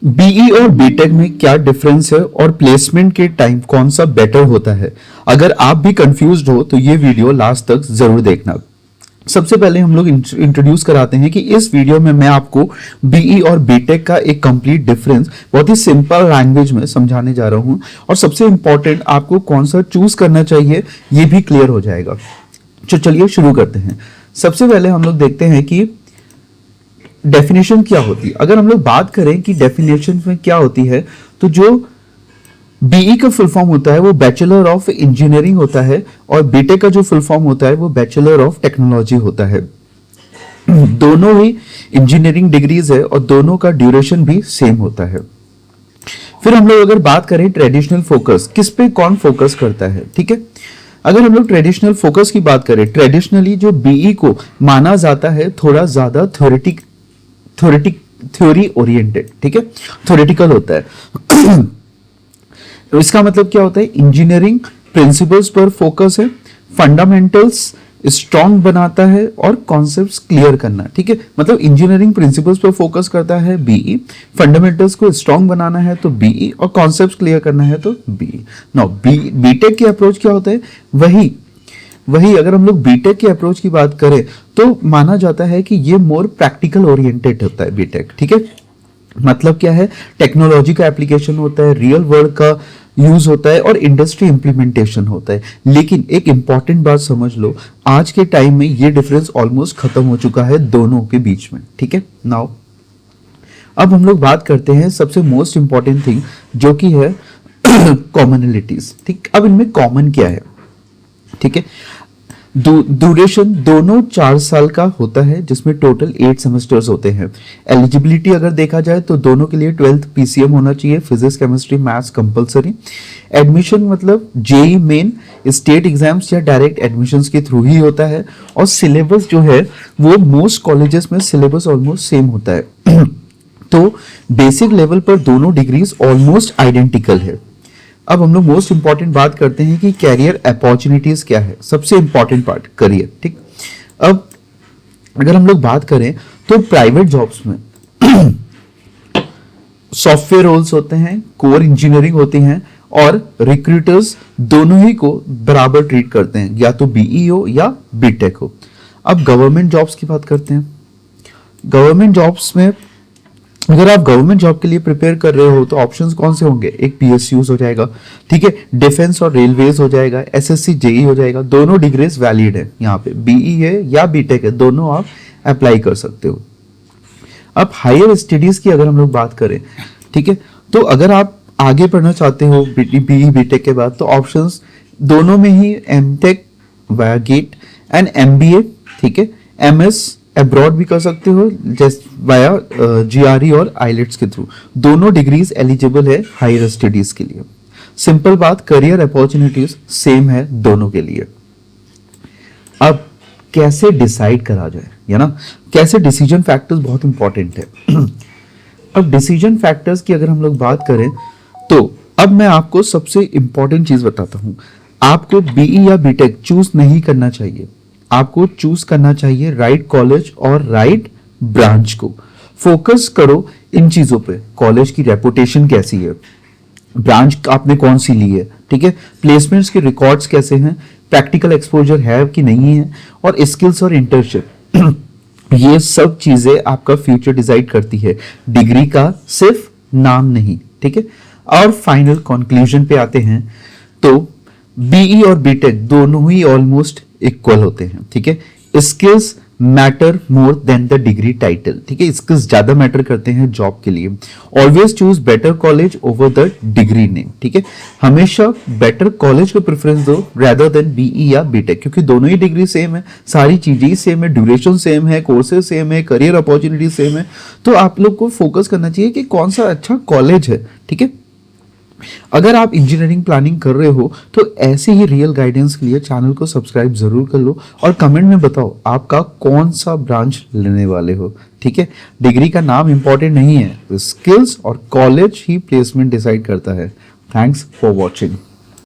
Be और BTech में क्या डिफरेंस है और प्लेसमेंट के टाइम कौन सा बेटर होता है? अगर आप भी कंफ्यूज्ड हो तो ये वीडियो लास्ट तक जरूर देखना। सबसे पहले हम लोग इंट्रोड्यूस कराते हैं कि इस वीडियो में मैं आपको बीई और बीटेक का एक कंप्लीट डिफरेंस बहुत ही सिंपल लैंग्वेज में समझाने जा रहा हूं, और सबसे इंपॉर्टेंट आपको कौन सा चूज करना चाहिए ये भी क्लियर हो जाएगा। तो चलिए शुरू करते हैं। सबसे पहले हम लोग देखते हैं कि डेफिनेशन क्या होती है। अगर हम लोग बात करें कि डेफिनेशन में क्या होती है, तो जो बीई का फुल फॉर्म होता है वो बैचलर ऑफ इंजीनियरिंग होता है, और बीटेक का जो फुल फॉर्म होता है वो बैचलर ऑफ टेक्नोलॉजी होता है। दोनों ही इंजीनियरिंग डिग्रीज है और दोनों का ड्यूरेशन भी सेम होता है। फिर हम लोग अगर बात करें ट्रेडिशनल फोकस, किस पे कौन फोकस करता है, ठीक है। अगर हम लोग ट्रेडिशनल फोकस की बात करें, ट्रेडिशनली जो बीई को माना जाता है थोड़ा ज्यादा थ्योरी ओरिएंटेड, ठीक है, थ्योरेटिकल होता है। तो इसका मतलब क्या होता है? इंजीनियरिंग प्रिंसिपल्स पर फोकस है, फंडामेंटल्स स्ट्रॉन्ग बनाता है और कॉन्सेप्ट्स क्लियर करना, ठीक है। मतलब इंजीनियरिंग प्रिंसिपल्स पर फोकस करता है बीई, फंडामेंटल्स को स्ट्रॉन्ग बनाना है तो बीई, और कॉन्सेप्ट्स क्लियर करना है तो बीई। नाउ बीटेक की अप्रोच क्या होता है? वही अगर हम लोग बीटेक की अप्रोच की बात करें तो माना जाता है कि ये मोर प्रैक्टिकल ओरिएंटेड होता है बीटेक, ठीक है। मतलब क्या है? टेक्नोलॉजी का एप्लीकेशन होता है, रियल वर्ल्ड का यूज होता है और इंडस्ट्री इंप्लीमेंटेशन होता है। लेकिन एक इंपॉर्टेंट बात समझ लो, आज के टाइम में ये डिफरेंस ऑलमोस्ट खत्म हो चुका है दोनों के बीच में, ठीक है। नाउ अब हम लोग बात करते हैं सबसे मोस्ट इंपॉर्टेंट थिंग जो कि है कॉमनलिटीज, ठीक। अब इनमें कॉमन क्या है, ठीक है। ड्यूरेशन दोनों 4 साल का होता है, जिसमें टोटल 8 सेमेस्टर्स होते हैं। एलिजिबिलिटी अगर देखा जाए तो दोनों के लिए 12th पीसीएम होना चाहिए, physics chemistry maths compulsory. Admission मतलब जेई मेन, स्टेट एग्जाम्स या डायरेक्ट एडमिशंस के थ्रू ही होता है, और सिलेबस जो है वो मोस्ट कॉलेजेस में सिलेबस ऑलमोस्ट सेम होता है। तो बेसिक लेवल पर दोनों डिग्रीज ऑलमोस्ट आइडेंटिकल है। अब हम लोग मोस्ट इंपॉर्टेंट बात करते हैं कि कैरियर अपॉर्चुनिटीज क्या है। सबसे इंपॉर्टेंट पार्ट करियर, ठीक। अब अगर हम लोग बात करें तो प्राइवेट जॉब्स में सॉफ्टवेयर रोल्स होते हैं, कोर इंजीनियरिंग होती हैं, और रिक्रूटर्स दोनों ही को बराबर ट्रीट करते हैं, या तो बीई हो या बीटेक हो। अब गवर्नमेंट जॉब्स की बात करते हैं। गवर्नमेंट जॉब्स में अगर आप गवर्नमेंट जॉब के लिए प्रिपेयर कर रहे हो तो ऑप्शंस कौन से होंगे? एक पीएसयूज हो जाएगा, ठीक है, डिफेंस और रेलवेज हो जाएगा, एसएससी जेई हो जाएगा। दोनों डिग्रीज वैलिड है, यहाँ पे बीई है या बीटेक है, दोनों आप अप्लाई कर सकते हो। अब हायर स्टडीज की अगर हम लोग बात करें, ठीक है, तो अगर आप आगे पढ़ना चाहते हो बीई बीटेक के बाद, तो ऑप्शंस दोनों में ही MTech via GATE and MBA, ठीक है, एमएस अब्रॉड भी कर सकते हो जस्ट वाया जीआरई और आइलेट्स के थ्रू। दोनों डिग्रीज एलिजिबल है हायर स्टडीज के लिए। सिंपल बात, करियर अपॉर्चुनिटीज सेम है दोनों के लिए। अब कैसे डिसाइड करा जाए, है ना, कैसे डिसीजन फैक्टर्स बहुत इंपॉर्टेंट है। अब डिसीजन फैक्टर्स की अगर हम लोग बात करें तो अब मैं आपको सबसे इंपॉर्टेंट चीज बताता हूं। आपको बीई या बीटेक चूज नहीं करना चाहिए, आपको चूज करना चाहिए राइट कॉलेज और राइट ब्रांच को। फोकस करो इन चीजों पे, कॉलेज की रेपुटेशन कैसी है, ब्रांच आपने कौन सी ली है, ठीक है, प्लेसमेंट्स के रिकॉर्ड्स कैसे हैं, प्रैक्टिकल एक्सपोजर है कि नहीं है, और स्किल्स और इंटर्नशिप। ये सब चीजें आपका फ्यूचर डिसाइड करती है, डिग्री का सिर्फ नाम नहीं, ठीक है। और फाइनल कंक्लूजन पे आते हैं तो बीई और बीटेक दोनों ही ऑलमोस्ट इक्वल होते हैं, ठीक है। Skills matter more than the degree title, ठीक है, स्किल्स ज्यादा मैटर करते हैं जॉब के लिए। Always choose better college over the degree name, ठीक है, हमेशा बेटर कॉलेज को प्रेफरेंस दो रेदर देन बीई या बीटेक, क्योंकि दोनों ही डिग्री सेम है, सारी चीजें सेम है, ड्यूरेशन सेम है, कोर्सेज सेम है, करियर अपॉर्चुनिटी सेम है। तो आप लोग को फोकस करना चाहिए कि कौन सा अच्छा कॉलेज है, ठीक है। अगर आप इंजीनियरिंग प्लानिंग कर रहे हो तो ऐसे ही रियल गाइडेंस के लिए चैनल को सब्सक्राइब जरूर कर लो, और कमेंट में बताओ आपका कौन सा ब्रांच लेने वाले हो, ठीक है। डिग्री का नाम इंपॉर्टेंट नहीं है, स्किल्स और कॉलेज ही प्लेसमेंट डिसाइड करता है। Thanks for watching.